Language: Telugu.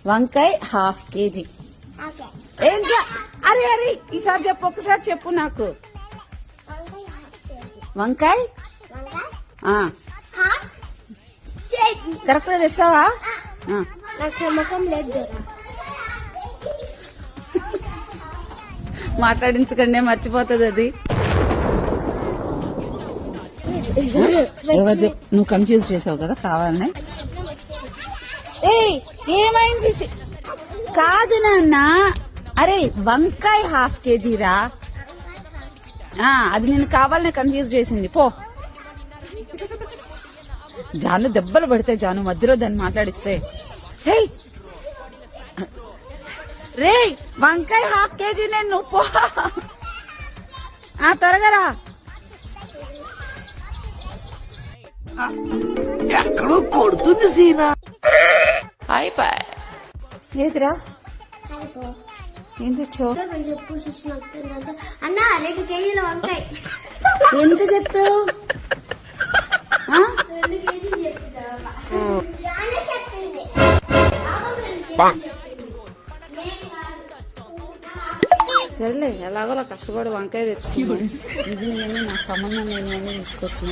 వంకాయ ½ కేజీ. అరే అరే ఈసారి చెప్పు, ఒకసారి చెప్పు నాకు. వంకాయ కరెక్ట్ గా తెస్తావా? మాట్లాడించకండి, మర్చిపోతుంది అది. ఎవరు చెప్పు, నువ్వు కన్ఫ్యూజ్ చేసావు కదా కావాలని. ఏమైంది కాదు నాన్న, అరే వంకాయ ½ కేజీ రా. అది నేను కావాలనే కన్ఫ్యూజ్ చేసింది. పో జాను, దెబ్బలు పడితే జాను మధ్యలో దాన్ని మాట్లాడిస్తే. హే రే వంకాయ ½ కేజీ నేను, నువ్వు పో. త్వరగా రా. ఎక్కడో కొడుతుంది సీనా. అయిపోయి ఏదిరా, ఏం తెచ్చావు? అన్న 2 కేజీల వంకాయ. ఎంత చెప్పావు? సరేలే, ఎలాగోలా కష్టపడి వంకాయ తెచ్చుకున్నాను. ఇది నేను నా సంబంధం నేను తీసుకొచ్చిన.